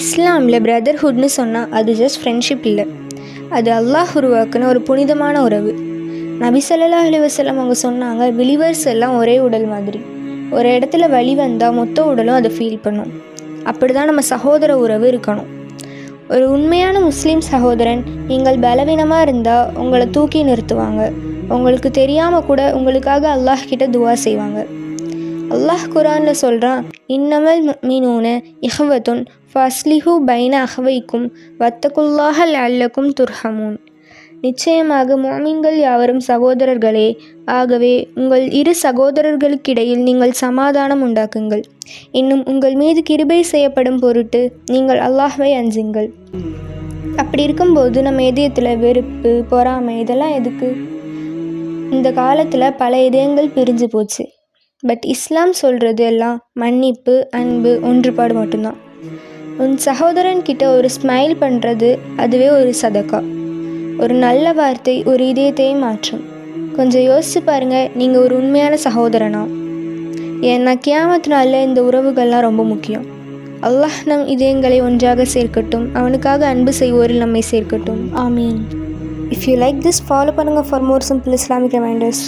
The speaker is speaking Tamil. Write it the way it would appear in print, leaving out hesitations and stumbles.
இஸ்லாமில் பிரதர்ஹுட்னு சொன்னால் அது ஜஸ்ட் ஃப்ரெண்ட்ஷிப் இல்லை, அது அல்லாஹ் உருவாக்குன ஒரு புனிதமான உறவு. நபி ஸல்லல்லாஹு அலைஹி வஸல்லம் அவங்க சொன்னாங்க, பிலீவர்ஸ் எல்லாம் ஒரே உடல் மாதிரி. ஒரு இடத்துல வலி வந்தால் மொத்த உடலும் அதை ஃபீல் பண்ணும். அப்படி தான் நம்ம சகோதர உறவு இருக்கணும். ஒரு உண்மையான முஸ்லீம் சகோதரன் நீங்கள் பலவீனமாக இருந்தால் உங்களை தூக்கி நிறுத்துவாங்க. உங்களுக்கு தெரியாமல் கூட உங்களுக்காக அல்லாஹ் கிட்ட துவா செய்வாங்க. அல்லாஹ் குரானில் சொல்கிறான், இன்னமல் முஃமினூன இஹ்வத்துன் ஃபஸ்லிஹு பைன அஹ்வைக்கும் வத்தகுல்லாஹ லஅல்லக்கும் துர்ஹமூன். நிச்சயமாக முஃமின்கள் யாவரும் சகோதரர்களே, ஆகவே உங்கள் இரு சகோதரர்களுக்கிடையில் நீங்கள் சமாதானம் உண்டாக்குங்கள். இன்னும் உங்கள் மீது கிருபை செய்யப்படும் பொருட்டு நீங்கள் அல்லாஹ்வை அஞ்சுங்கள். அப்படி இருக்கும்போது நம்ம இதயத்தில் வெறுப்பு, பொறாமை இதெல்லாம் எதுக்கு? இந்த காலத்தில் பல இதயங்கள் பிரிஞ்சு போச்சு. பட் இஸ்லாம் சொல்கிறது எல்லாம் மன்னிப்பு, அன்பு, ஒன்றுபாடு மட்டும்தான். உன் சகோதரன்கிட்ட ஒரு ஸ்மைல் பண்ணுறது அதுவே ஒரு சதக்கா. ஒரு நல்ல வார்த்தை ஒரு இதயத்தையே மாற்றும். கொஞ்சம் யோசிச்சு பாருங்கள், நீங்கள் ஒரு உண்மையான சகோதரனா? ஏன்னா கியாமத் நாளில் இந்த உறவுகள்லாம் ரொம்ப முக்கியம். அல்லாஹ் நம் இதயங்களை ஒன்றாக சேர்க்கட்டும். அவனுக்காக அன்பு செய்வோரில் நம்மை சேர்க்கட்டும். ஆமீன். If you like this, follow பண்ணுங்கள் for more simple Islamic reminders.